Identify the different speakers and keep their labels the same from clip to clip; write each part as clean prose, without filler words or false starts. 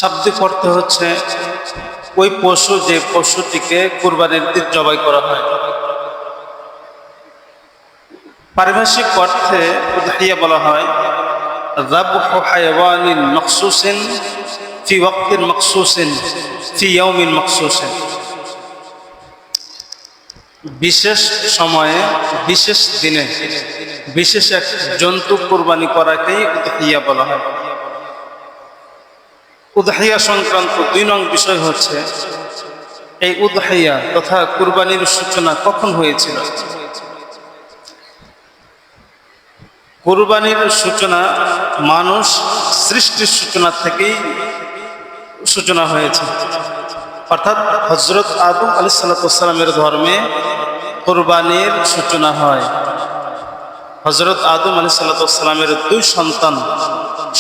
Speaker 1: শাব্দিক অর্থ হচ্ছে ওই পশু যে পশুটিকে কুরবানির দিন জবাই করা হয়। পারিভাষিক অর্থে উদহিয়া বলা হয় যাবহু হায়াওয়ানিন মাখসুসিন ফি ওয়াক্তিন মাখসুসিন ফি ইয়াউমিন মাখসুসিন, বিশেষ সময়ে বিশেষ দিনে বিশেষ এক জন্তু কুরবানি করাকেই উদহিয়া বলা হয়। উদহিয়া সংক্রান্ত 2 নং বিষয় হচ্ছে এই উদহিয়া তথা কুরবানির সূচনা কখন হয়েছিল। কুরবানির সূচনা মানুষ সৃষ্টির সূচনা থেকেই সূচনা হয়েছে, অর্থাৎ হযরত আদম আলাইহিস সালামের ধর্মে কুরবানির সূচনা হয়। হযরত আদম আলাইহিস সালামের 2 সন্তান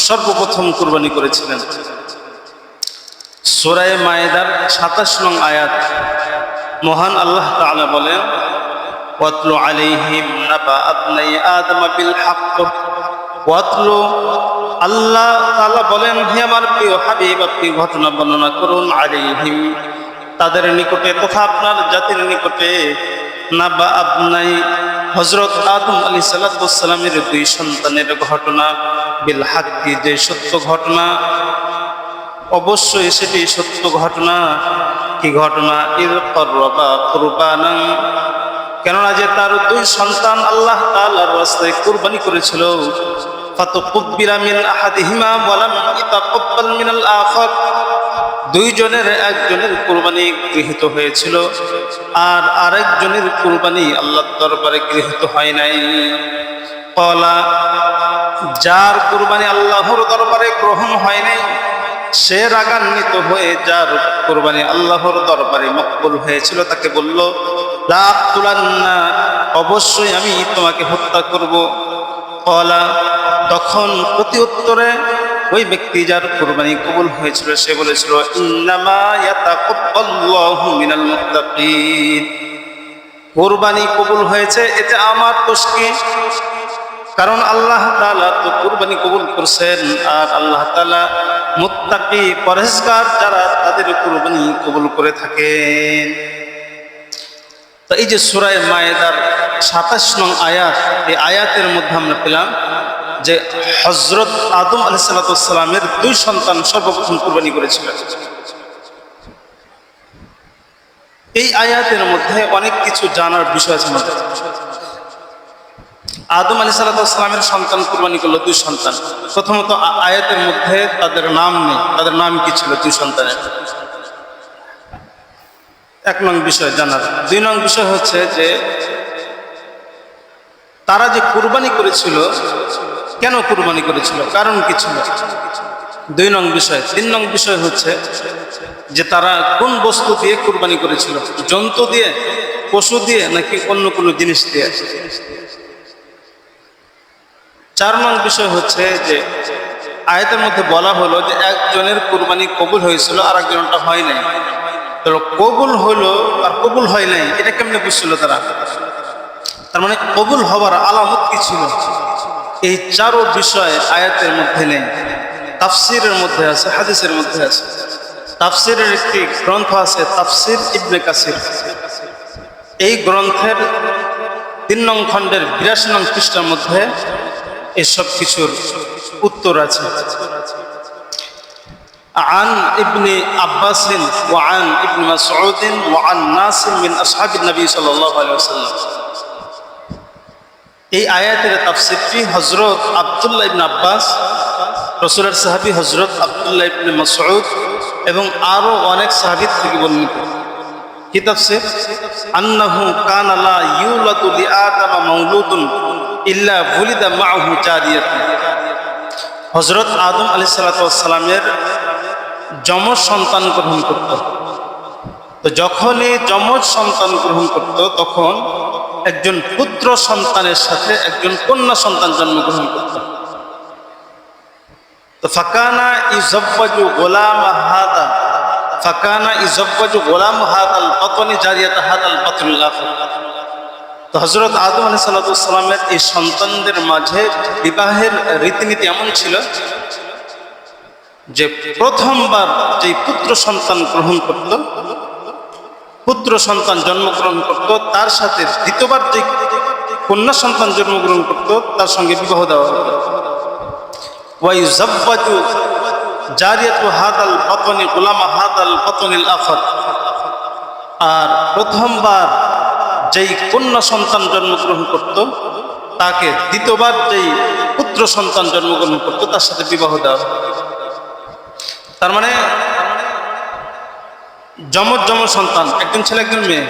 Speaker 1: সর্বপ্রথম কুরবানি করেছিলেন। সূরা মায়েদার 27 নং আয়াত মহান আল্লাহ তাআলা বলেন ওয়াতলু আলাইহিম নাবা আবনাই আদম বিল হক। ওয়াতলু, আল্লাহ তাআলা বলেন হে আমার প্রিয় হাবিব আপনি ঘটনা বর্ণনা করুন আলাইহিম তাদের নিকটে তথা আপনার জাতির নিকটে নাবা আবনাই হযরত আদম আলাইহিস সালামের 2 সন্তানের ঘটনা বিল হক, যে সত্য ঘটনা, অবশ্যই সেটি সত্য ঘটনা। কি ঘটনা? ইয করবা কুরবানান, কেননা যে তার 2 সন্তান আল্লাহ তাআলার রাস্তায় কুরবানি করেছিল। ফাতাকুব্বিলা মিন আহাদিহিমা ওয়া লাম ইয়াতাকাব্বাল মিনাল আখার, 2 জনের একজনের কুরবানি গৃহীত হয়েছিল আর আরেকজনের কুরবানি আল্লাহর দরবারে গৃহীত হয় নাই। ক্বালা, যার কুরবানি আল্লাহর দরবারে গ্রহণ হয় নাই সে রাগান্বিত হয়ে যার কুরবানি আল্লাহর দরবারে মকবুল হয়েছিল তাকে বলল লা আকতুলান্না, অবশ্যই আমি তোমাকে হত্যা করব। ক্বালা, তখন প্রতি উত্তরে ওই ব্যক্তি যার কুরবানি কবুল হয়েছিল সে বলেছিল ইন্নামা ইয়াতাকাব্বালুল্লাহু মিনাল মুত্তাকিন, কুরবানি কবুল হয়েছে এতে আমার দোষ কি? কারণ আল্লাহ তাআলা তো কুরবানি কবুল করছেন আর আল্লাহ তাআলা মুত্তাকি পরহেজগার যারা তাদের কুরবানি কবুল করে থাকেন। তো এই যে সূরা মায়েদার 27 নং আয়াত, এই আয়াতের মধ্যে আমরা পেলাম যে হযরত আদম আলাইহিস সালামের 2 সন্তান সর্বপ্রথম কুরবানি করেছিলেন। এই আয়াতের মধ্যে অনেক কিছু জানার বিষয় আছে আমাদের। আদম আলাইহিস সালামের সন্তান কুরবানি করলো 2 সন্তান। প্রথমত আয়াতের মধ্যে তাদের নাম নেই, তাদের নাম কি ছিল 2 সন্তানের? 1 নং বিষয় জানার। 2 নং বিষয় হচ্ছে যে তারা যে কুরবানি করেছিল, কেন কুরবানি করেছিল, কারণ কি ছিল? 2 নং বিষয়। 3 নং বিষয় হচ্ছে যে তারা কোন বস্তু দিয়ে কুরবানি করেছিল, জন্তু দিয়ে, পশু দিয়ে নাকি অন্য কোনো জিনিস দিয়ে? 4 নং বিষয় হচ্ছে যে আয়াতের মধ্যে বলা হলো যে একজনের কুরবানি কবুল হয়েছিল আর একজনটা হয় নাই। তো কবুল হলো আর কবুল হয় নাই এটা কেমনে বুঝছিল তারা? তার মানে কবুল হওয়ার আলামত কি ছিল? এই 4 বিষয় আয়াতের মধ্যে নেই, তাফসীরের মধ্যে আছে, হাদিসের মধ্যে আছে। তাফসীরের একটি গ্রন্থ আছে তাফসীর ইবনে কাসির, এই গ্রন্থের 3 নং খণ্ডের 82 নং পৃষ্ঠার মধ্যে এসব কিছুর উত্তর আছে। عن ابن عباس وعن ابن مسعود وعن ناس من أصحاب النبي صلى الله عليه وسلم, এই আয়াতের তাফসীরটি হযরত আব্দুল্লাহ ইবনে আব্বাস, রাসূলের সাহাবী হযরত আব্দুল্লাহ ইবনে মাসউদ এবং আরো অনেক সাহাবী থেকে বর্ণিত। কি তাফসীর? আন্নাহু কানা লা ইউলাদু লিআদামা মাউলুদুন ইল্লা বুলিদা মাআহু জারিয়াতুন, হযরত আদম আলাইহিস সালামের যমজ সন্তান গ্রহণ করত। তো যখনই যমজ সন্তান গ্রহণ করত তখন একজন পুত্র সন্তানের সাথে একজন কন্যা সন্তান জন্মগ্রহণ করত। তো ফাকানা ইযাওয়াজু গোলাম হাদা, ফাকানা ইযাওয়াজু গোলাম হাদাল বাতনি জারিয়াত হাদাল বাতনুল আখির। তো হযরত আদম আলাইহিস সালামের এই সন্তানদের মাঝে বিবাহের রীতিনীতি এমন ছিল যে প্রথমবার যে পুত্র সন্তান গ্রহণ করত, পুত্র সন্তান জন্মগ্রহণ করত, তার সাথে দ্বিতীয়বার যে কন্যা সন্তান জন্মগ্রহণ করত তার সঙ্গে বিবাহ দেওয়া হতো। ওয়াইজাব্বাজু জারিয়াতু হাদাল বাতনি গুলামা হাদাল বাতনিল আখর। আর প্রথমবার যেই কন্যা সন্তান জন্মগ্রহণ করত তাকে দ্বিতীয়বার যেই পুত্র সন্তান জন্মগ্রহণ করত তার সাথে বিবাহ দেওয়া হতো। তার মানে যমজ সন্তান, একজন ছেলে একজন মেয়ে,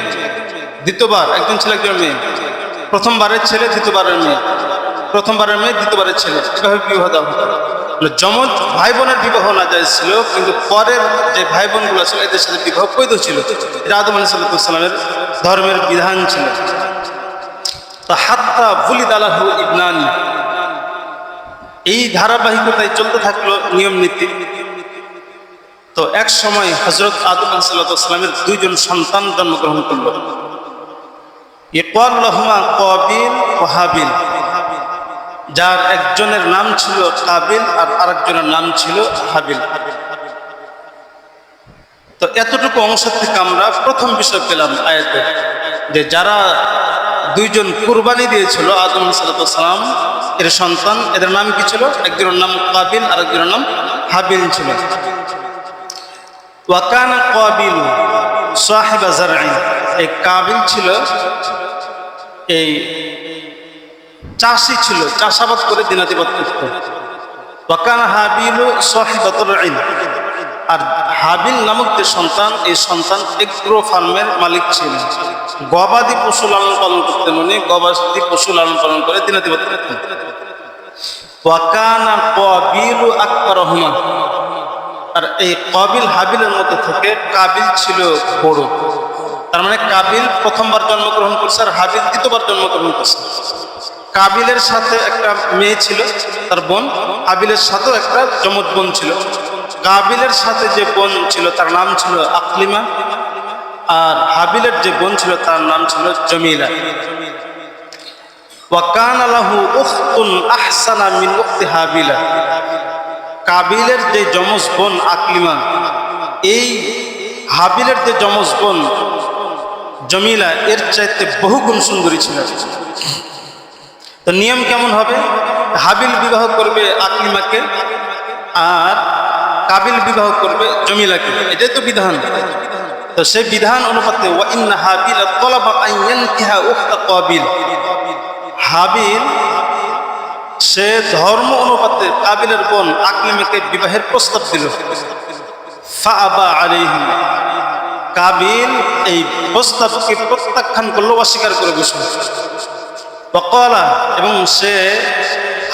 Speaker 1: দ্বিতীয়বার একজন ছেলে একজন মেয়ে, প্রথমবারের ছেলে দ্বিতীয়বারের মেয়ে, প্রথমবারের মেয়ে দ্বিতীয়বারের ছেলে, এভাবে বিবাহ দেওয়া হতো। যমজ ভাই বোনের বিবাহ না জায়েজ ছিল, কিন্তু পরের যে ভাই বোনগুলো ছিল এদের সাথে বিবাহ বৈধ ছিল। এটা আদম আলাইহিস সালামের ধর্মের বিধান ছিল। তো হাত্তা বুলিদ আলাহু ইবনানি, এই ধারাবাহিকতায় চলতে থাকলো নিয়ম নীতি। তো এক সময় হযরত আদম আলাইহিস সালামের দুইজন সন্তান জন্মগ্রহণ করলো। ইকাল লাহুমা কাবিল ওয়া হাবিল, যার একজনের নাম ছিল কাবিল আর আরেকজনের নাম ছিল হাবিল। তো এতটুকু অংশ থেকে আমরা প্রথম বিষয় পেলাম আয়াতে, যে যারা দুইজন কুরবানি দিয়েছিল আদম আলাইহিস সালাম এর সন্তান, এদের নাম কি ছিল? একজনের নাম কাবিল আর একজনের নাম হাবিল ছিল। ওয়া কানা কাবিল সাহিবা জারঈ, এই কাবিল ছিল এই চাষি ছিল, চাষাবাদ করে দিনাতিবাদ করত। ওয়া কানা হাবিল সাহিবাতুল ইলম, আর হাবিল নামক যে সন্তান, এই সন্তান এগ্রো ফার্মের মালিক ছিল, গবাদি পশু লালন পালন করতেন। উনি গবাদি পশু লালন পালন করে দিনাতিবাদ করতেন। ওয়া কানা কাবিল আকবারহুমা, আর এই কাবিল হাবিলের মধ্যে থেকে কাবিল ছিল বড়। তার মানে কাবিল প্রথমবার জন্মগ্রহণ করছে আর হাবিল দ্বিতীয়বার জন্মগ্রহণ করছে। কাবিলের সাথে একটা মেয়ে ছিল, তার বোন। হাবিলের সাথেও একটা যমজ বোন ছিল। কাবিলের সাথে যে বোন ছিল তার নাম ছিল আকলিমা, আর হাবিলের যে বোন ছিল তার নাম ছিল জমিলা। ওয়া কানা লাহু উখতুন আহসানা মিন উখতি হাবিলা, কাবিলের যে যমজ বোন আকলিমা, এই হাবিলের যে যমজ বোন জমিলা এর চাইতে বহুগুণ সুন্দরী ছিল। তো নিয়ম কেমন হবে? হাবিল বিবাহ করবে আকলিমাকে আর কাবিল বিবাহ করবে জমিলাকে, এটাই তো বিধান। তো সেই বিধান অনুপাতে ওয়া ইন্না হাবিল তালাবা আন ইয়ানকিহা উখতা কাবিল, হাবিল সে ধর্ম অনুপাতে কাবিলের বোন আকলিমাকে বিবাহের প্রস্তাব দিল। ফাআবা আলাইহি, কাবিল এই প্রস্তাবকে প্রত্যাখ্যান করলো, অস্বীকার করে বসল। ওয়াকালা, এবং সে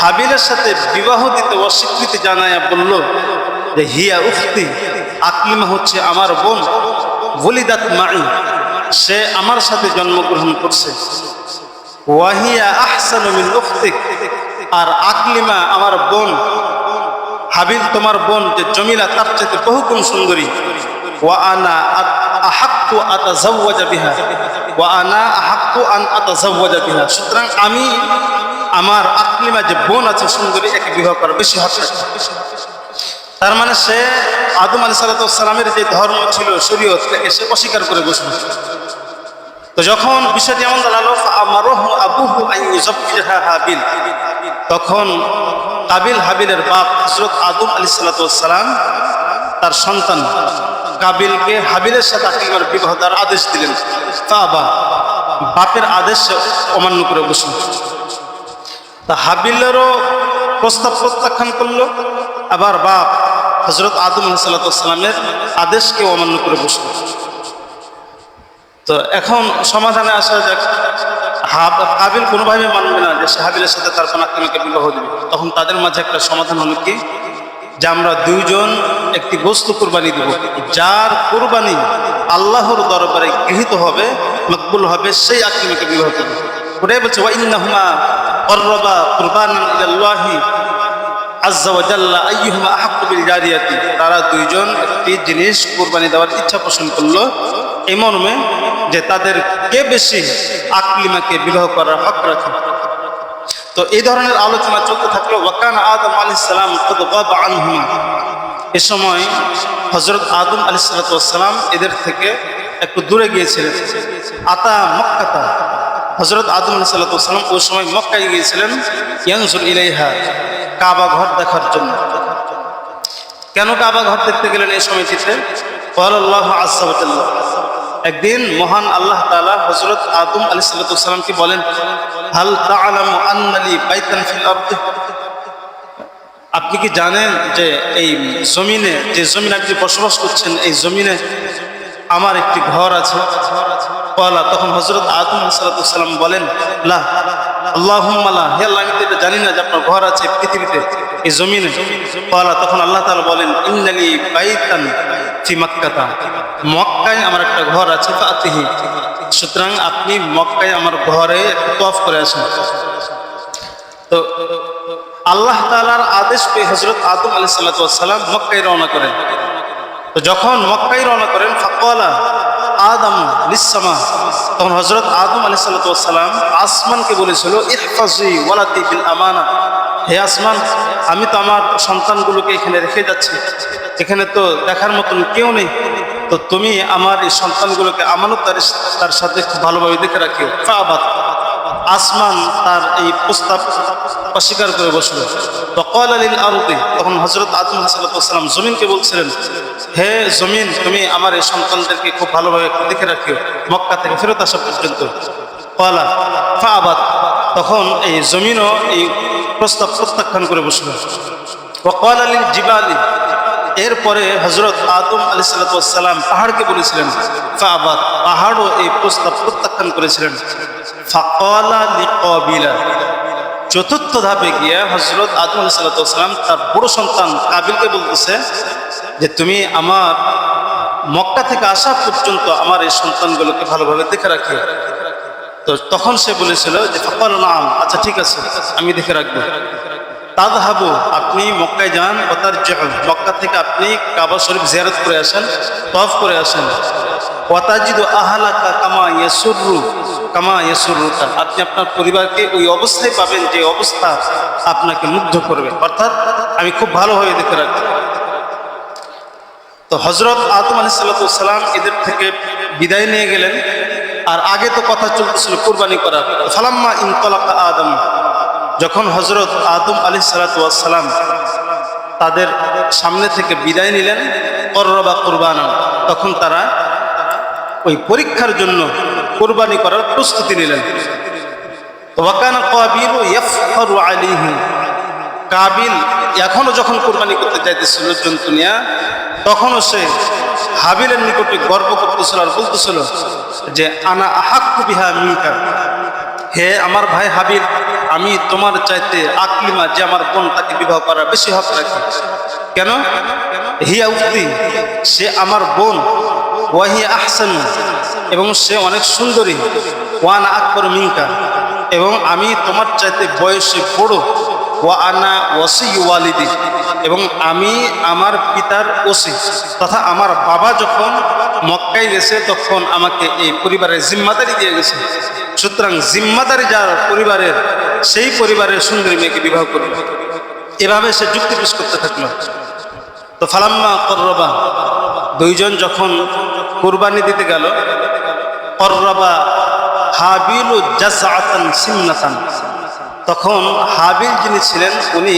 Speaker 1: হাবিলের সাথে বিবাহ দিতে অস্বীকৃতি জানায়া বলল যে হিয়া উখতি, আকলিমা হচ্ছে আমার বোন, ওয়ালিদাত মাই, সে আমার সাথে জন্মগ্রহণ করছে। ওয়াহিয়া আহসানু মিন উখতিক, আর আকলিমা আমার বোন, হাবিল তোমার বোন যে জমিলা তার চাইতে বহুগুণ সুন্দরী। ওয়া আনা আহাক্কু আতাজাওয়াজা বিহা, ওয়া আনা আহাক্কু আন আতাজাওয়াজা বিহা, সুতরাং আমি আমার আকলিমা যে বোন আছে সুন্দরী, একে বিবাহ করার বেশি হক রাখি। তার মানে সে আদম আলাইহিস সালামের যে ধর্ম ছিল শরীয়ত, তাকে সে অস্বীকার করে বসল। তো যখন বিষয়টি এমন দাঁড়ালো, আমারহু আবুহু আন ইউযাব্বিহা হাবিল, তখন কাবিল হাবিলের বাপ হযরত আদম আলাইহিস সালাম তার সন্তান কাবিলকে হাবিলের সাথে আকলিমার বিবাহ দেওয়ার আদেশ দিলেন। তাবা, বাপের আদেশ অমান্য করে বসল। তা হাবিলেরও প্রস্তাব প্রত্যাখ্যান করলো, আবার বাপ হযরত আদম আলাইহিস সালামের আদেশকে অমান্য করে বসল। তো এখন সমাধানে আসা যাক। কাবিল কোনোভাবে মানবে না যে সে হাবিলের সাথে তার কোন আকলিমাকে বিবাহ দেবে। তখন তাদের মাঝে একটা সমাধান হলো কি, যে আমরা দুইজন একটি বস্তু কুরবানি দেব, যার কুরবানি আল্লাহর দরবারে গৃহীত হবে, মকবুল হবে, সেই আকলিমাকে বিবাহ করবে। ওটাই বলছে ওয়া ইন্নাহুমা কররাবা কুরবানান ইলাল্লাহি আযজা ওয়া জাল্লা আইয়ুহুমা আহাক্কু বিল জারিয়াতি, তারা দুইজন একটি জিনিস কুরবানি দেওয়ার ইচ্ছা পোষণ করলো এই মর্মে যে তাদের কে বেশি আকলিমাকে বিবাহ করার হক রাখে। তো এই ধরনের আলোচনা চলতে থাকলো। ওয়া কানা আদম আলাইহিস সালাম কদ গাবা আনহুমা, এ সময় হযরত আদম আলাইহিস সালাম এদের থেকে একটু দূরে গিয়েছিলেন। আতা মক্কাতা, হযরত আদম আলাইহিস সালাম ওই সময় মক্কায় গিয়েছিলেন ইয়ানজুর ইলাইহা, কাবা ঘর দেখার জন্য। কেন কাবা ঘর দেখতে গেলেন এই সময়টিতে? আল্লাহ আযজা ওয়া জাল্লা, একদিন মহান আল্লাহ তাআলা হযরত আদম আলাইহিস সালামকে বলেন, হাল তা'লামু আন্না লি বাইতান ফিল আরদ, আপনি কি জানেন যে এই জমিনে, যে জমিনে আপনি বসবাস করছেন, এই জমিনে আমার একটি ঘর আছে? তখন হযরত আদম আলাইহিস সালাম বলেন, লা আল্লাহুম্মা লা, হে আল্লাহ, আমি তো এটা জানি না যে আপনার ঘর আছে পৃথিবীতে, এই জমিনে। তখন আল্লাহ তাআলা বলেন, ইন্নালি বাইতান ফি মক্কাতা, মক্কায় আমার একটা ঘর আছে, ফাতিহি, সুতরাং আপনি মক্কায় আমার ঘরে তওয়াফ করে আসেন। তো আল্লাহ তাআলার আদেশ পেয়ে হযরত আদম আলাইহিস সালাম মক্কায় রওনা করেন। তো যখন মক্কায় রওনা করেন, ফাকালা আদম লিস-সামা, তখন হযরত আদম আলাইহিস সালাম আসমানকে বলেছিল, ইহফাজি ওয়ালাদি বিল আমানা, হে আসমান, আমি তো আমার সন্তানগুলোকে এখানে রেখে যাচ্ছি, এখানে তো দেখার মতন কেউ নেই, তো তুমি আমার এই সন্তানগুলোকে আমানতদার সাথে খুব ভালোভাবে দেখে রাখিও। ফাআবাদ, আসমান তার এই প্রস্তাব অস্বীকার করে বসল। ওয়াকালা লিল আরদি, তখন হযরত আদম আলাইহিস সালাম জমিনকে বলছিলেন, হে জমিন, তুমি আমার এই সন্তানদেরকে খুব ভালোভাবে দেখে রাখিও মক্কা থেকে ফেরত আসা পর্যন্ত। ক্বালা ফাআবাদ, তখন এই জমিনও এই প্রস্তাব প্রত্যাখ্যান করে বসল। ওয়াকালা লিল জিবালি, এরপরে হযরত আদম আলাইহিস সালাম পাহাড়কে বলেছিলেন, ফাআবাদ, পাহাড়ও এই প্রস্তাব প্রত্যাখ্যান করেছিলেন। ফাকালা লিকাবিলা, চতুর্থ ধাপে গিয়ে হযরত আদম আলাইহিস সালাম তার বড় সন্তান কাবিলকে বলতেছে যে, তুমি আমার মক্কা থেকে আসা পর্যন্ত আমার এই সন্তানগুলোকে ভালোভাবে দেখে রাখিও। তো তখন সে বলেছিল যে, ফাকালা নাম, আচ্ছা ঠিক আছে, আমি দেখে রাখবো। তাযহাবু, আপনি মক্কায় যান, ওয়াতারজিউ, মক্কা থেকে আপনি কাবা শরীফ জিয়ারত করে আসেন, তওয়াফ করে আসেন। ওয়াতাজিদু আহলাকা কামা ইয়াসুরুকা, আপনি আপনার পরিবারকে ওই অবস্থায় পাবেন যে অবস্থা আপনাকে মুগ্ধ করবে, অর্থাৎ আমি খুব ভালোভাবে দেখে রাখবো। তো হযরত আদম আলাইহিস সালাম এদের থেকে বিদায় নিয়ে গেলেন। আর আগে তো কথা চলতেছিল কুরবানি করা। ফালাম্মা ইনতালাকা আদম, যখন হযরত আদম আলাইহিস সালাম তাদের সামনে থেকে বিদায় নিলেন, করবা কুরবানা, তখন তারা ওই পরীক্ষার জন্য কুরবানি করার প্রস্তুতি নিলেন। ওয়াকানা কাবিল ইয়াফখারু আলাইহি, কাবিল এখনো যখন কুরবানি করতে যাইতেছিল জন্তু নিয়ে, তখনও সে হাবিলের নিকটে গর্ব করতেছিল আর বলতেছিল যে, আনা আহাক্কু বিহা মিনকা, হে আমার ভাই হাবিল, আমি তোমার চাইতে আকলিমা, যে আমার বোন, তাকে বিবাহ করার বেশি হক রাখি। কেন? হিয়া উক্তি, সে আমার বোন, ওয়াহিয়া আহসানু, এবং সে অনেক সুন্দরী, ওয়ানা আকবর মিনকা, এবং আমি তোমার চাইতে বয়সে বড়, ওয়া আনা ওয়াসি ওয়ালিদি, এবং আমি আমার পিতার ওসি, তথা আমার বাবা যখন মক্কায় গেছে তখন আমাকে এই পরিবারের জিম্মাদারি দিয়ে গেছে, সুতরাং জিম্মাদারি যার পরিবারের, সেই পরিবারের সুন্দরী মেয়েকে বিবাহ করবে। এভাবে সে যুক্তি পেশ করতে থাকলো। তো ফালাম্মা কররবা, দুইজন যখন কুরবানি দিতে গেল, কররবা হাবিলু জাযআতান সিমনাতান, তখন হাবিল যিনি ছিলেন, উনি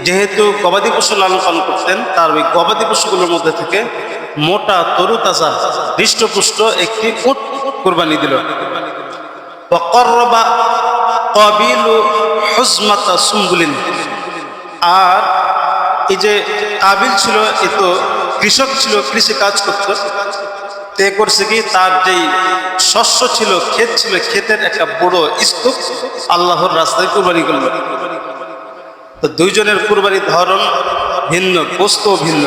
Speaker 1: যেহেতু গবাদি পশু লালন পালন করতেন, তার ওই গবাদি পশুগুলোর মধ্যে থেকে মোটা তরুতাজা হৃষ্টপুষ্ট একটি উট কুরবানি দিল। ওয়াকররবা কাবিলু হুজমাতা সুম্বুলিন, আর এই যে কাবিল ছিল, এ তো কৃষক ছিল, কৃষি কাজ করত। তে করছে কি, তার যেই শস্য ছিল, ক্ষেত ছিল, ক্ষেতের একটা বড় স্তূপ আল্লাহর রাস্তায় কুরবানি করল। তো দুইজনের কুরবানির ধরন ভিন্ন, বস্তু ভিন্ন।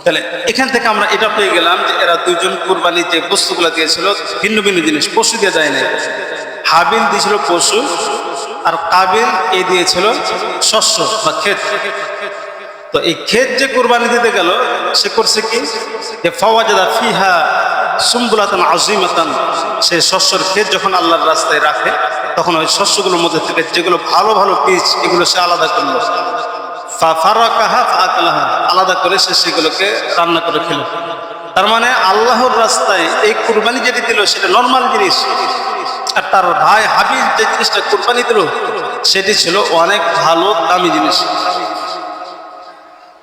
Speaker 1: তাহলে এখান থেকে আমরা এটা পেয়ে গেলাম যে এরা দুইজন কুরবানি যে বস্তুগুলো দিয়েছিল ভিন্ন ভিন্ন জিনিস, পশু দিয়ে যায় না। হাবিল দিয়েছিল পশু, আর কাবিল এ দিয়েছিল শস্য বা ক্ষেত। তো এই ক্ষেত যে কুরবানি দিতে গেল, সে করছে কি, যে ফাওয়াজাদা ফিহা সুম্বুলাতান আযীমাতান, সে শস্যর ক্ষেত যখন আল্লাহর রাস্তায় রাখে, তখন ওই শস্যগুলোর মধ্যে থেকে যেগুলো ভালো ভালো বীজ, এগুলো সে আলাদা করলো। ফারাকাহা ফাআকালাহা, আলাদা করে সে সেগুলোকে রান্না করে খেল। তার মানে আল্লাহর রাস্তায় এই কুরবানি যেটি দিল সেটা নর্মাল জিনিস, আর তার ভাই হাবিল যে জিনিসটা কুরবানি দিল সেটি ছিল অনেক ভালো দামি জিনিস।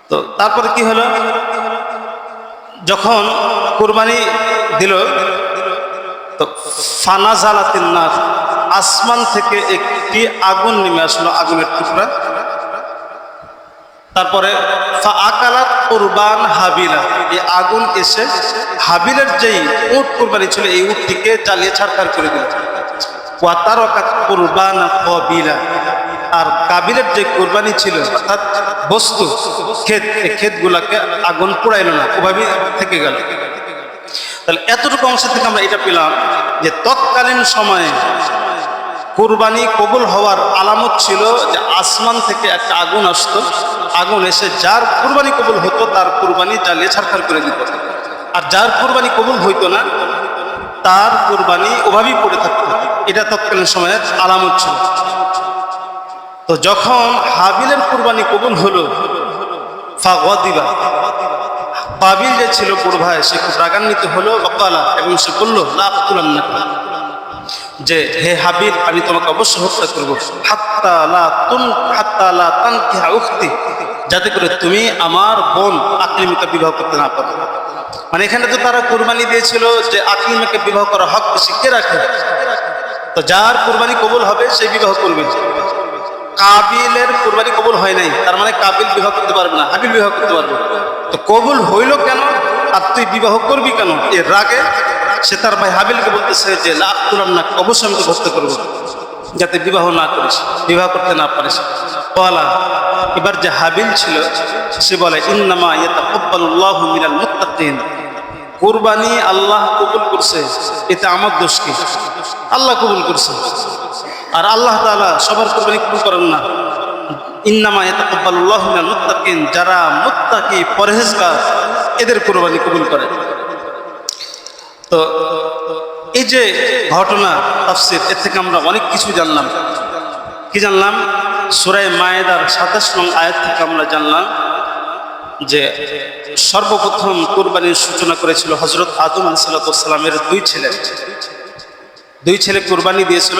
Speaker 1: তো তারপরে কি হলো, যখন কুরবানি দিল তো ফানাজালাতিন নার, আসমান থেকে একটি আগুন নেমে আসলো, আগুনের টুকরা। তারপরে ফাআকালাত কুরবান হাবিলা, এই আগুন এসে হাবিলের যেই উট কুরবানি ছিল এই উটটিকে জ্বালিয়ে ছারখার করে দিল। ওয়া তারাকাত কুরবান কাবিলা, আর কাবিলের যে কুরবানি ছিল অর্থাৎ বস্তু ক্ষেত, এই ক্ষেতগুলোকে আগুন পুড়াইল না, ওভাবেই থেকে গেল। তাহলে এতটুকু অংশ থেকে আমরা এটা পেলাম যে তৎকালীন সময়ে কুরবানি কবুল হওয়ার আলামত ছিল যে আসমান থেকে একটা আগুন আসতো, আগুন এসে যার কুরবানি কবুল হতো তার কুরবানি জ্বালিয়ে ছারখার করে দিত, আর যার কুরবানি কবুল হইতো না তার কুরবানি ওভাবেই পড়ে থাকতো। এটা তৎকালীন সময়ের আলামত ছিল। তো যখন হাবিলের কুরবানি কবুল হলো, ফাগদিবা, কাবিল যে ছিল বড় ভাই সে খুব রাগান্বিত হলো, ওয়াকালা, এবং সে বলল লা আকতুলান্নাকা, যে হে হাবিল আমি তোমাকে অবশ্যই হত্যা করবো, হাত্তা লা তানকিহা উখতি, যাতে করে তুমি আমার বোন আকলিমাকে বিবাহ করতে না পারো। মানে এখানে তো তারা কুরবানি দিয়েছিল যে আকলিমাকে বিবাহ করার হক বেশি কে রাখে, তো যার কুরবানি কবুল হবে সেই বিবাহ করবে। কাবিলের কুরবানি কবুল হয় নাই, তার মানে কাবিল বিবাহ করতে পারবে না, হাবিল বিবাহ করতে পারবে। তো কবুল হইল কেন আর তুই বিবাহ করবি কেন, এর রাগে সে তার ভাই হাবিলকে বলতেছে যে লা আকতুলান্নাকা, অবশ্যই আমি তো হত্যা করবো, যাতে বিবাহ না করিস, বিবাহ করতে না পারিস। ওয়ালা, এবার যে হাবিল ছিল সে বলে ইন্নামা ইয়াতাকাব্বালুল্লাহু মিনাল মুত্তাকিন, কুরবানি আল্লাহ কবুল করছে, এতে আমার দোষ কি, আল্লাহ কবুল করছে, আর আল্লাহ তাআলা সবার কুরবানি কবুল করেন না। ইন্নামা ইয়াতাকাব্বালুল্লাহু মিনাল মুত্তাকিন, যারা মুত্তাকি পরহেজগার এদের কুরবানি কবুল করে। তো এই যে ঘটনা তাফসীর, এর থেকে আমরা অনেক কিছু জানলাম। কি জানলাম? সূরা মায়েদার ২৭ নং আয়াত থেকে আমরা জানলাম যে সর্বপ্রথম কুরবানির সূচনা করেছিল হযরত আদম আলাইহিস সালামের দুই ছেলে কুরবানি দিয়েছিল,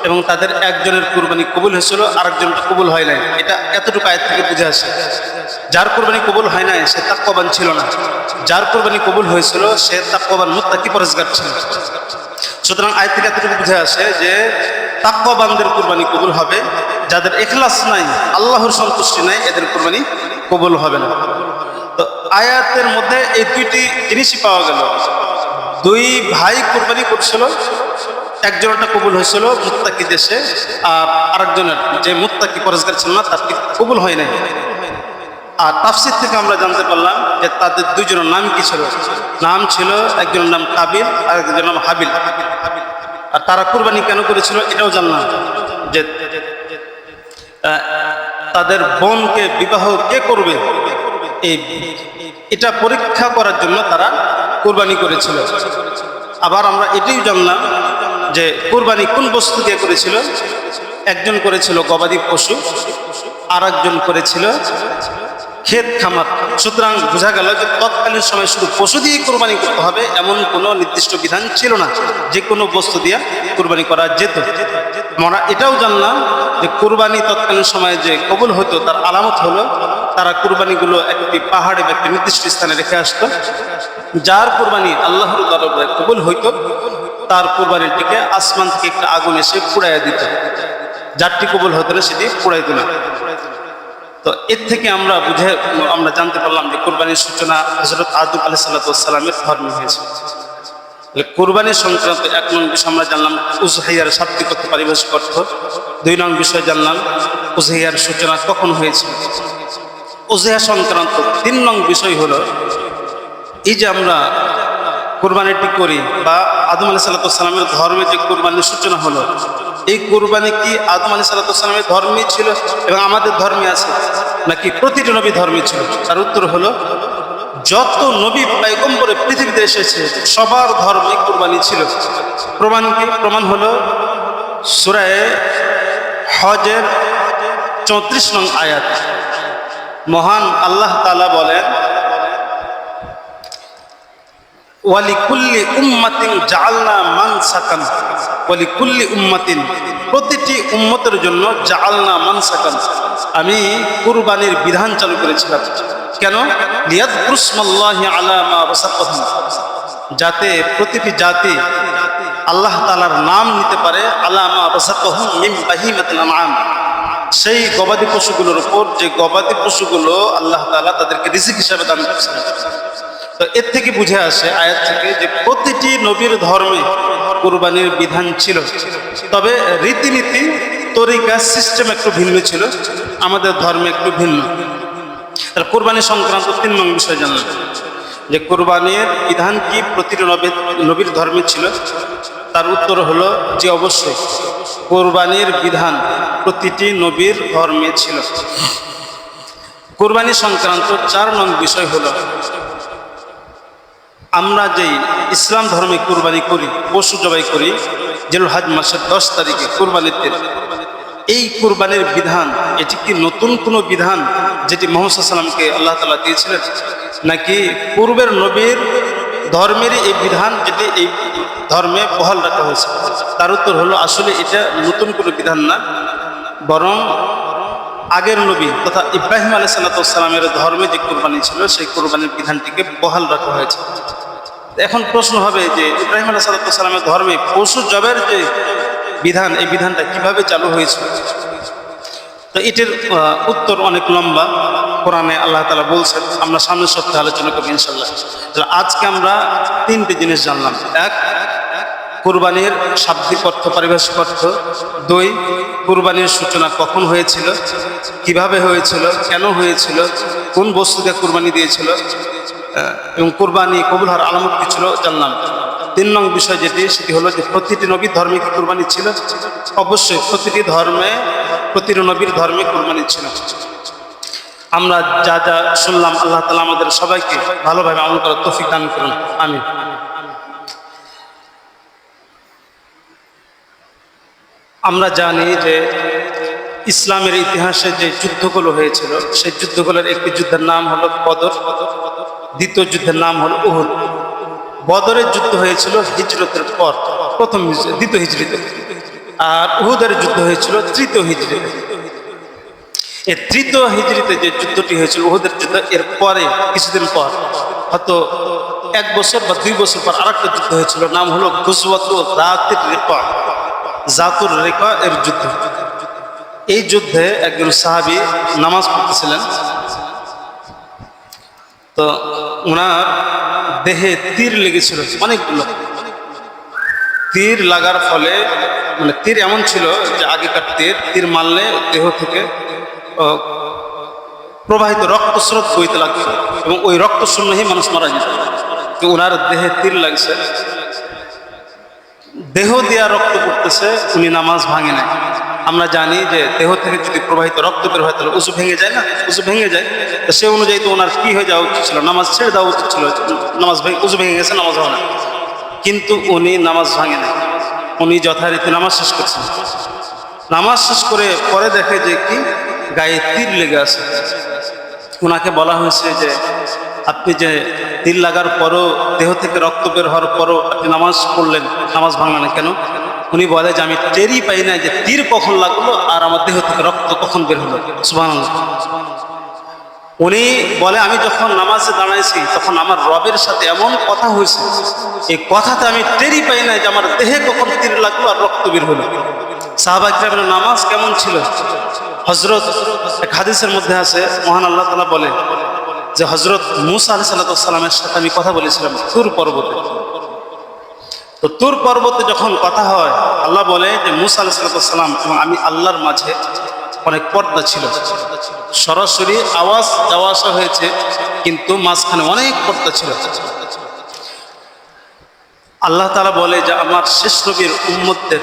Speaker 1: এবং তাদের একজনের কুরবানি কবুল হয়েছিল, আরেকজনটা কবুল হয় নাই। এটা এতটুকু আয়াত থেকে বুঝে আসে। যার কুরবানি কবুল হয় নাই সে তাকওয়াবান ছিল না, যার কুরবানি কবুল হয়েছিল সে তাকওয়াবান মুত্তাকি পরহেজগার ছিল। সুতরাং আয়াত থেকে এতটুকু বুঝে আসে যে তাকওয়াবানদের কুরবানি কবুল হবে, যাদের ইখলাস নাই, আল্লাহর সন্তুষ্টি নাই, এদের কুরবানি কবুল হবে না। তো আয়াতের মধ্যে এই দুইটি জিনিসই পাওয়া গেল। দুই ভাই কুরবানি করছিল, একজনটা কবুল হয়েছিল মুত্তাকি দেশে, আর আরেকজনের যে মুত্তাকি পরহেজগার ছিল না তার কবুল হয় নাই। আর তাফসীর থেকে আমরা জানতে পারলাম যে তাদের দুইজনের নাম কি ছিল। নাম ছিল, একজনের নাম কাবিল আর একজনের নাম হাবিল। আর তারা কুরবানি কেন করেছিল এটাও জানলাম, যে তাদের বোনকে বিবাহ কে করবে এটা পরীক্ষা করার জন্য তারা কুরবানি করেছিল। আবার আমরা এটাই জানলাম যে কুরবানি কোন বস্তু দিয়ে করেছিল। একজন করেছিল গবাদি পশু, আর একজন করেছিল ক্ষেত খামার। সুতরাং বোঝা গেল যে তৎকালীন সময় শুধু পশু দিয়ে কুরবানি করতে হবে এমন কোনো নির্দিষ্ট বিধান ছিল না, যে কোনো বস্তু দিয়ে কুরবানি করা যেত। আমরা এটাও জানলাম যে কুরবানি তৎকালীন সময়ে যে কবুল হতো তার আলামত হলো তারা কুরবানিগুলো একটি পাহাড়ে বা একটি নির্দিষ্ট স্থানে রেখে আসতো। যার কুরবানি আল্লাহর দরবারে কবুল হইতো তার কুরবানির দিকে আসমান থেকে একটা আগুন এসে পুড়াইয়া দিত, যারটি কবুল হতো না সেটি পুড়াইত না। তো এর থেকে আমরা জানতে পারলাম যে কুরবানির সূচনা হযরত আদম আলাইহিস সালামের ধর্মে হয়েছে। কুরবানির সংক্রান্ত ১ নং বিষয় আমরা জানলাম উযহিয়ার শাব্দিক অর্থ, পারিভাষিক অর্থ। ২ নং বিষয় জানলাম উযহিয়ার সূচনা কখন হয়েছে। উযহিয়া সংক্রান্ত ৩ নং বিষয় হলো এই যে আমরা কুরবানিটি করি বা আদম আলাইহিস সালামের ধর্মে যে কুরবানির সূচনা হলো, এই কুরবানি কি আদম আলাইহিস সালামের ধর্মে ছিল এবং আমাদের ধর্মে আছে, নাকি প্রতিটি নবী ধর্মে ছিল? তার উত্তর হলো যত নবী পয়গম্বরে পৃথিবীতে এসেছে সবার ধর্মে কুরবানি ছিল। প্রমাণ কি? প্রমাণ হলো সূরা হজের ৩৪ নং আয়াত। মহান আল্লাহ তাআলা বলেন, ওয়ালিকুল্লি উম্মাতিন জাআলনা মানসাকান, ওয়ালিকুল্লি উম্মাতিন, প্রতিটি উম্মতের জন্য জাআলনা মানসাকান, আমি কুরবানির বিধান চালু করেছিলাম। কেন? লিয়াযকুরু ইসমাল্লাহি আলা মা রাযাকাহুম, যাতে প্রতিটি জাতি আল্লাহ তাআলার নাম নিতে পারে, আলা মা রাযাকাহুম মিন বাহিমাতিল আনআম, সেই গবাদি পশুগুলোর উপর যে গবাদি পশুগুলো আল্লাহ তাআলা তাদেরকে রিজিক হিসাবে দান করেছেন। তো এর থেকে বুঝে আসে আয়াত থেকে যে প্রতিটি নবীর ধর্মে কুরবানির বিধান ছিল, তবে রীতিনীতি তরিকা সিস্টেম একটু ভিন্ন ছিল, আমাদের ধর্মে একটু ভিন্ন। আর কুরবানি সংক্রান্ত 3 নং বিষয় জানলাম যে কুরবানির বিধান কি প্রতিটি নবীর ধর্মে ছিল। তার উত্তর হলো যে অবশ্যই কুরবানির বিধান প্রতিটি নবীর ধর্মে ছিল। কুরবানি সংক্রান্ত 4 নং বিষয় হলো, আমরা যেই ইসলাম ধর্মে কুরবানি করি, পশু জবাই করি জিলহজ মাসের 10 তারিখে কুরবানির দিন, এই কুরবানির বিধান এটি কি নতুন কোনো বিধান যেটি মুহাম্মদ সাল্লাল্লাহু আলাইহি ওয়াসাল্লামকে আল্লাহ তাআলা দিয়েছিলেন, নাকি পূর্বের নবীর ধর্মেরই এই বিধান যেটি এই ধর্মে বহাল রাখা হয়েছে? তার উত্তর হলো আসলে এটা নতুন কোনো বিধান না, বরং আগের নবী তথা ইব্রাহিম আলাইহিস সালামের ধর্মে যে কুরবানি ছিল সেই কুরবানির বিধানটিকে বহাল রাখা হয়েছে। এখন প্রশ্ন হবে যে ইব্রাহিম আলাইহিস সালামের ধর্মে পশু জবের যে বিধান, এই বিধানটা কিভাবে চালু হয়েছিল? তো এটির উত্তর অনেক লম্বা, কোরআনে আল্লাহ তাআলা বলছেন, আমরা সামনের সপ্তাহে আলোচনা করব ইনশাআল্লাহ। আজকে আমরা 3টি জিনিস জানলাম। 1, কুরবানির শাব্দিক অর্থ, পারিভাষিক অর্থ। 2, কুরবানির সূচনা কখন হয়েছিল, কিভাবে হয়েছিল, কেন হয়েছিল, কোন বস্তু দিয়ে কুরবানি দিয়েছিল, এবং কুরবানি কবুল হওয়ার আলামত কি ছিল জানলাম। 3 নং বিষয় যেটি, সেটি হলো যে প্রতিটি নবীর ধর্মে কি কুরবানি ছিল? অবশ্যই প্রতিটি নবীর ধর্মে কুরবানি ছিল। আমরা যা যা শুনলাম আল্লাহ তাআলা আমাদের সবাইকে ভালোভাবে আমল করার তৌফিক দান করুন, আমিন। আমরা জানি যে ইসলামের ইতিহাসে যে যুদ্ধগুলো হয়েছিল সেই যুদ্ধগুলোর একটি যুদ্ধের নাম হলো বদর, দ্বিতীয় যুদ্ধের নাম হলো উহুদ। বদরের যুদ্ধ হয়েছিল হিজরতের পর, দ্বিতীয় হিজরিতে, আর উহুদের যুদ্ধ হয়েছিল 3য় হিজরিতে। এই 3য় হিজরিতে যে যুদ্ধটি হয়েছিল উহুদের যুদ্ধ, এর পরে কিছুদিন পর, হয়তো 1 বছর বা 2 বছর পর আরেকটা যুদ্ধ হয়েছিল, নাম হলো গুজওয়াতু জাতুর রিকা এর যুদ্ধ। এই যুদ্ধে একজন সাহাবী নামাজ পড়তেছিলেন, তো ওনার দেহে তীর লেগেছিল অনেকগুলো। তীর লাগার ফলে, মানে তীর এমন ছিল যে আগেকার তীর মারলে দেহ থেকে প্রবাহিত রক্তস্রোত বইতে লাগছে এবং ওই রক্ত শূন্যই মানুষ মারা যেত। তো ওনার দেহে তীর লাগছে, দেহ দিয়া রক্ত পড়তেছে, উনি নামাজ ভাঙে নাই। আমরা জানি যে দেহ থেকে যদি প্রবাহিত রক্ত বের হয় তাহলে উজু ভেঙে যায় না, উজু ভেঙে যায়। তো সে অনুযায়ী তো ওনার কি হয়ে যাওয়া উচিত ছিল, নামাজ ছেড়ে দেওয়া উচিত ছিল, উজু ভেঙে গেছে, নামাজ হবে না। কিন্তু উনি নামাজ ভাঙে নাই, উনি যথারীতি নামাজ শেষ করছেন। নামাজ শেষ করে পরে দেখে যে কি গায়ে তীর লেগে আছে। ওনাকে বলা হয়েছে যে আপনি যে তীর লাগার পরও, দেহ থেকে রক্ত বের হওয়ার পরও আপনি নামাজ পড়লেন, নামাজ ভাঙলেন কেন? উনি বলে যে আমি টেরই পাই না যে তীর কখন লাগলো আর আমার দেহ থেকে রক্ত কখন বের হলো। সুবহানাল্লাহ। উনি বলে আমি যখন নামাজে দাঁড়াইছি তখন আমার রবের সাথে এমন কথা হয়েছে, এই কথাতে আমি টেরই পাই না যে আমার দেহে কখন তীর লাগলো আর রক্ত বের হলো। সাহাবায়ে কেরামের নামাজ কেমন ছিল? হযরত এক হাদিসের মধ্যে আছে, মহান আল্লাহ তাআলা বলে যে হযরত মূসা আলাইহিস সালামের সাথে আমি কথা বলেছিলাম তুর পর্বতে। তো তুর পর্বতে যখন কথা হয়, আল্লাহ বলে যে মূসা আলাইহিস সালাম এবং আমি আল্লাহর মাঝে অনেক পর্দা ছিল, সরাসরি আওয়াজ যাওয়া আসা হয়েছে, কিন্তু মাঝখানে অনেক পর্দা ছিল। আল্লাহ তাআলা বলে যে আমার শেষ নবীর উম্মতদের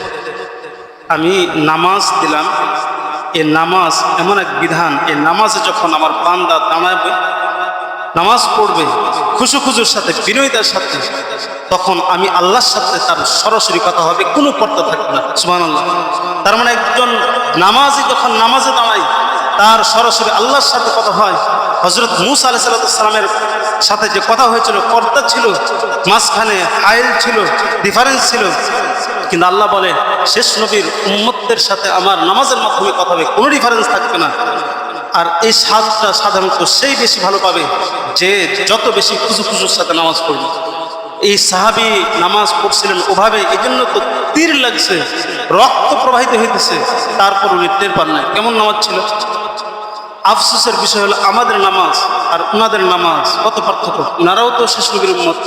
Speaker 1: আমি নামাজ দিলাম, এই নামাজ এমন এক বিধান, এই নামাজে যখন আমার বান্দা দাঁড়াবে, নামাজ পড়বে খুশুর সাথে, বিনয়তার সাথে, তখন আমি আল্লাহর সাথে তার সরাসরি কথা হবে, কোনো পর্দা থাকবে না। সুবহানাল্লাহ। তার মানে একজন নামাজি যখন নামাজে দাঁড়ায় তার সরাসরি আল্লাহর সাথে কথা হয়। হযরত মূসা আলাইহিস সালামের সাথে যে কথা হয়েছিল, পর্দা ছিল, মাঝখানে হাইল ছিল, ডিফারেন্স ছিল, কিন্তু আল্লাহ বলে শেষ নবীর উম্মতদের সাথে আমার নামাজের মাধ্যমে কথা হবে, কোনো ডিফারেন্স থাকবে না। আর এই স্বাদটা সাধারণত সেই বেশি ভালো পাবে যে যত বেশি খুশুর সাথে নামাজ পড়বে। এই সাহাবী নামাজ পড়ছিলেন ওভাবে, এই জন্য তো তীর লাগছে, রক্ত প্রবাহিত হইতেছে, তারপর উনি টের পান নাই কেমন নামাজ ছিল। আফসোসের বিষয় হলো আমাদের নামাজ আর ওনাদের নামাজ কত পার্থক্য। ওনারাও তো শেষ নবীর উম্মত,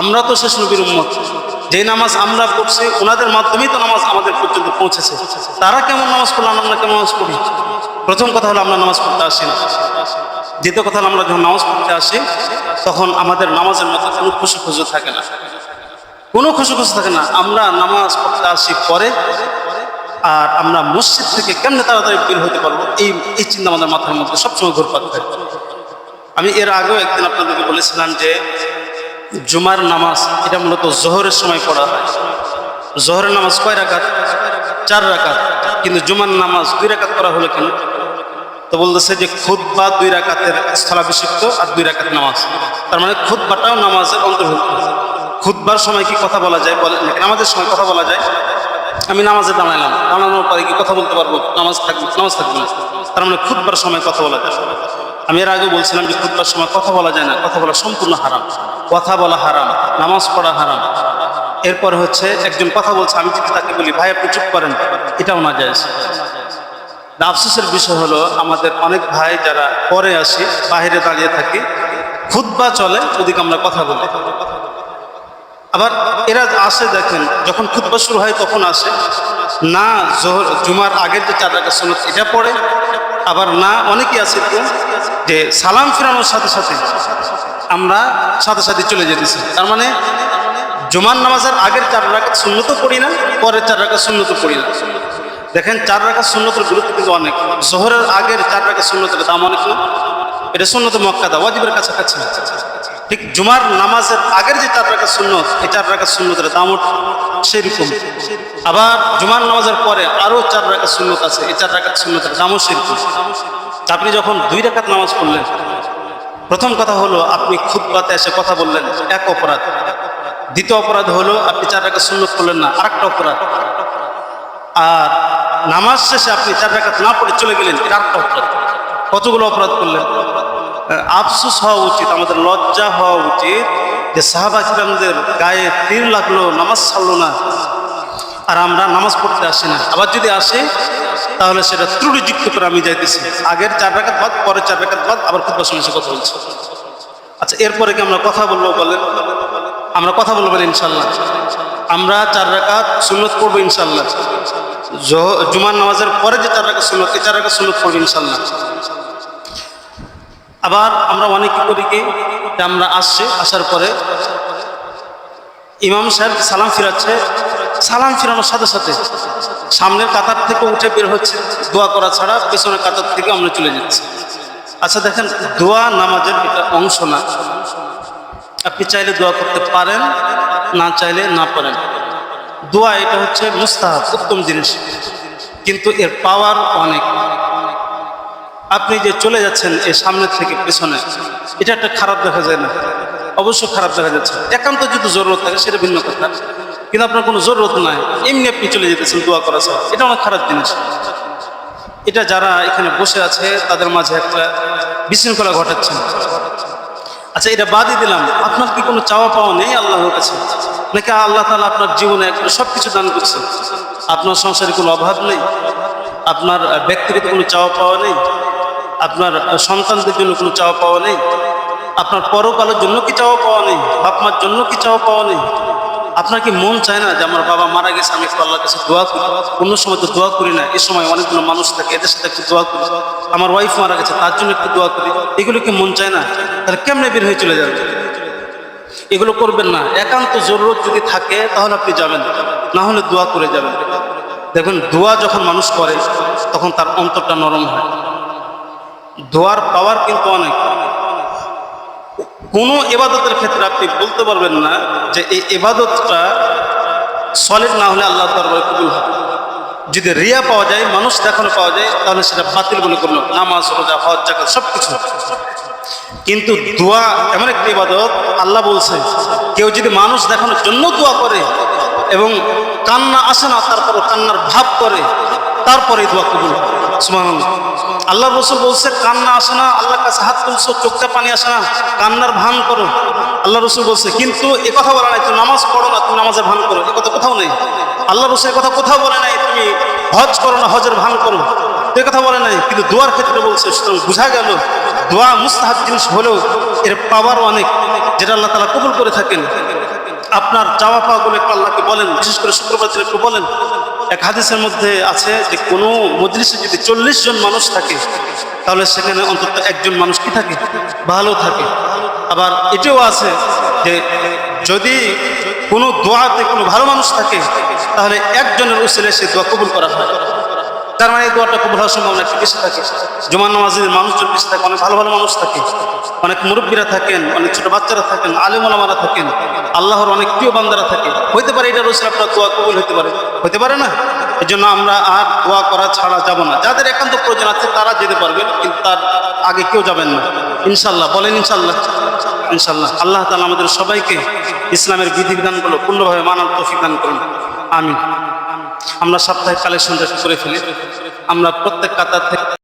Speaker 1: আমরা তো শেষ নবীর উম্মত। যে নামাজ আমরা পড়ছি ওনাদের মাধ্যমেই তো নামাজ আমাদের পর্যন্ত পৌঁছেছে। তারা কেমন নামাজ পড়লো, আমরা কেমন নামাজ পড়ি? প্রথম কথা হলো আমরা নামাজ পড়তে আসি না। দ্বিতীয় কথা হলো আমরা যখন নামাজ পড়তে আসি তখন আমাদের নামাজের মধ্যে কোনো খুশু থাকে না, কোনো খুশু থাকে না। আমরা নামাজ পড়তে আসি পরে, আর আমরা মসজিদ থেকে কেমনে তাড়াতাড়ি বের হতে পারবো এই চিন্তা আমাদের মাথার মধ্যে সবসময় ঘুরপাক খায়। আমি এর আগেও একদিন আপনাদেরকে বলেছিলাম যে জুমার নামাজ এটা মূলত জোহরের সময় পড়া হয়। জোহরের নামাজ কয় রাকাত? 4 রাকাত। কিন্তু জুমার নামাজ 2 রাকাত করা হলো কেন? তো বলতেছে যে খুতবা 2 রাকাতের স্থলাভিষিক্ত আর 2 রাকাত নামাজ, তার মানে খুতবাটাও নামাজের অন্তর্ভুক্ত। খুতবার সময় কি কথা বলা যায়? বলে নামাজের সময় কথা বলা যায়। আমি নামাজে দাঁড়ালাম, দাঁড়ানোর পরে কি কথা বলতে পারবো? নামাজ থাকবে না। তার মানে খুতবার সময় কথা বলা যায়। আমি এর আগে বলছিলাম যে খুতবার সময় কথা বলা যায় না, কথা বলা সম্পূর্ণ হারাম, কথা বলা হারাম, নামাজ পড়া হারাম। এরপর হচ্ছে একজন কথা বলছে, আমি যদি তাকে বলি ভাই আপনি চুপ করেন, এটাও না জায়েজ। আফসোসের বিষয় হলো আমাদের অনেক ভাই যারা পরে আসি, বাহিরে দাঁড়িয়ে থাকি, খুতবা চলে, ওদিকে আমরা কথা বলি। আবার এরা আসে, দেখেন যখন খুতবা শুরু হয় তখন আসে না, জুমার আগের যে 4 রাকাত সুন্নাত এটা পড়ে, আবার না অনেকেই আছে যে সালাম ফিরানোর সাথে সাথে আমরা সাথে চলে যেতেছি। তার মানে জুমার নামাজের আগের 4 রাকাত সুন্নতও পড়ি না, পরের 4 রাকাত সুন্নতও পড়ি না। দেখেন 4 রাকাত সুন্নতের গুরুত্ব কিন্তু অনেক। জোহরের আগের 4 রাকাত সুন্নতের দাম অনেক না, এটা সুন্নতে মুআক্কাদা, ওয়াজিবের কাছাকাছি। ঠিক জুমার নামাজের আগের যে 4 রাকাত সুন্নত, এই 4 রাকাত সুন্নতের দামও সেরকম। আবার জুমার নামাজের পরে আরো 4 রাকাত সুন্নত আছে, এই 4 রাকাত সুন্নতের দামও সেরকম। আপনি যখন 2 রাকাত নামাজ পড়লেন, প্রথম কথা হলো আপনি খুতবাতে এসে কথা বললেন, এক অপরাধ। দ্বিতীয় অপরাধ হলো আপনি 4 রাকাত সুন্নত পড়লেন না, আরেকটা অপরাধ। আর নামাজ শেষে আপনি 4 রাকাত না পড়ে চলে গেলেন, এটা আরেকটা অপরাধ। কতগুলো অপরাধ করলেন। আফসোস হওয়া উচিত, আমাদের লজ্জা হওয়া উচিত যে সাহাবা কিরামদের গায়ে তীর লাগলো, নামাজ ছাড়লো না, আর আমরা নামাজ পড়তে আসি না। আবার যদি আসি তাহলে সেটা ত্রুটিযুক্ত করে আমি যাইতেছি, আগের 4 রাকাত বাদ, পরের 4 রাকাত বাদ, আবার খুব সমস্যা কথা বলছি। আচ্ছা, এরপরে কি আমরা কথা বলবো? বলেন, আমরা কথা বলবো ইনশাল্লাহ। আমরা 4 রাকাত সুন্নত পড়বো ইনশাল্লাহ। জুমার নামাজের পরে যে 4 রাকাত সুন্নত, এই 4 রাকাত সুন্নত পড়বো ইনশাল্লাহ। আবার আমরা অনেকে করি কি, আমরা আসছি, আসার পরে ইমাম সাহেব সালাম ফিরাচ্ছে, সালাম ফিরানোর সাথে সাথে সামনের কাতার থেকে উঠে বের হচ্ছে, দোয়া করা ছাড়া পেছনের কাতার থেকে আমরা চলে যাচ্ছি। আচ্ছা দেখেন, দোয়া নামাজের এটা অংশ না। আপনি চাইলে দোয়া করতে পারেন, না চাইলে না পারেন। দোয়া এটা হচ্ছে মুস্তাহাব, উত্তম জিনিস, কিন্তু এর পাওয়ার অনেক। আপনি যে চলে যাচ্ছেন এই সামনের থেকে পেছনে, এটা একটা খারাপ দেখা যায় না? অবশ্য খারাপ দেখা যাচ্ছে। একান্ত যদি জরুরত থাকে সেটা ভিন্ন কথা, কিন্তু আপনার কোনো জরুরত নাই, এমনি আপনি চলে যেতেছেন দোয়া করা ছাড়া, এটা অনেক খারাপ জিনিস। এটা যারা এখানে বসে আছে তাদের মাঝে একটা বিশৃঙ্খলা ঘটাচ্ছেন। আচ্ছা, এটা বাদই দিলাম, আপনার কি কোনো চাওয়া পাওয়া নেই আল্লাহর কাছে? নাকি আল্লাহ তাআলা আপনার জীবনে একটা সব কিছু দান করছে? আপনার সংসারে কোনো অভাব নেই, আপনার ব্যক্তিগত কোনো চাওয়া পাওয়া নেই, আপনার সন্তানদের জন্য কোনো চাওয়া পাওয়া নেই, আপনার পরকালের জন্য কি চাওয়া পাওয়া নেই, বাপ মার জন্য কি চাওয়া পাওয়া নেই? আপনার কি মন চায় না যে আমার বাবা মারা গেছে, আমি একটু আল্লাহর কাছে দোয়া করি? অন্য সময় তো দোয়া করি না, এই সময় অনেকগুলো মানুষ থাকে, এদের সাথে একটু দোয়া করি। আমার ওয়াইফ মারা গেছে, তার জন্য একটু দোয়া করি। এগুলো কি মন চায় না? তাহলে কেমনে বের হয়ে চলে যাবে? এগুলো করবেন না। একান্ত জরুরত যদি থাকে তাহলে আপনি যাবেন, না হলে দোয়া করে যাবেন। দেখবেন দোয়া যখন মানুষ করে তখন তার অন্তরটা নরম হয়। দোয়ার পাওয়ার কিন্তু অনেক। কোনো ইবাদতের ক্ষেত্রে আপনি বলতে পারবেন না যে এই ইবাদতটা সলিড না হলে আল্লাহর দরবারে কবুল হবে। যদি রিয়া পাওয়া যায়, মানুষ দেখানো পাওয়া যায়, তাহলে সেটা বাতিল বলে করলো, নামাজ রোজা হজ যাকাত সব কিছু। কিন্তু দোয়া এমন একটি ইবাদত, আল্লাহ বলছে কেউ যদি মানুষ দেখানোর জন্য দোয়া করে এবং কান্না আসে না, তারপরও কান্নার ভাব করে, তারপরে দোয়া কবুল। সুবহানাল্লাহ। আল্লাহ রসুল বলছে কান্না আসে না, আল্লাহর কাছে হাত তুলছো, চোখটা পানি আসে না, কান্নার ভান করো। আল্লাহ রসুল বলছে, কিন্তু এ কথা বলা নাই তুমি নামাজ পড়ো না, তুমি নামাজের ভান করো, এ কথা কোথাও নেই। আল্লাহ রসুল কথা কোথাও বলে নাই তুমি হজ করো না, হজের ভান করো, এ কথা বলে নাই। কিন্তু দোয়ার ক্ষেত্রে বলছে। সুতরাং বোঝা গেল দোয়া মুস্তাহাব জিনিস হলেও এর পাওয়ার অনেক, যেটা আল্লাহ তাআলা কবুল করে থাকেন। আপনার চাওয়া পাওয়াগুলো একটু আল্লাহকে বলেন, বিশেষ করে শুক্রবার দিন একটু বলেন। এক হাদিসের মধ্যে আছে যে কোনো মজলিসে যদি 40 জন মানুষ থাকে, তাহলে সেখানে অন্তত একজন মানুষ কি থাকে, ভালো থাকে। আবার এটাও আছে যে যদি কোনো দোয়াতে কোনো ভালো মানুষ থাকে, তাহলে একজনের উসিলায় সে দোয়া কবুল করা হয়। তার মানে এই দোয়াটা কবুল হওয়ার সম্ভাবনা একটু বেশি থাকে। জুমার নামাজের মানুষজন বেশি থাকে, অনেক ভালো ভালো মানুষ থাকে, অনেক মুরব্বীরা থাকেন, অনেক ছোট বাচ্চারা থাকেন, আলেম ওলামারা থাকেন, আল্লাহর অনেক প্রিয় বান্দারা থাকে। হইতে পারে এটার উসিলায় আপনার দোয়া কবুল হইতে পারে না। এই জন্য আমরা আর দোয়া করা ছাড়া যাব না। যাদের একান্ত প্রয়োজন আছে তারা যেতে পারবেন, কিন্তু তার আগে কেউ যাবেন না। ইনশাল্লাহ বলেন ইনশাল্লাহ। ইনশাল্লাহ আল্লাহ তাআলা আমাদের সবাইকে ইসলামের বিধিবিধানগুলো পূর্ণভাবে মানার তৌফিক দান করুন। আমিন। আমরা সাপ্তাহিক কালেকশনটা করে ফেলি। আমরা প্রত্যেক কাতার থেকে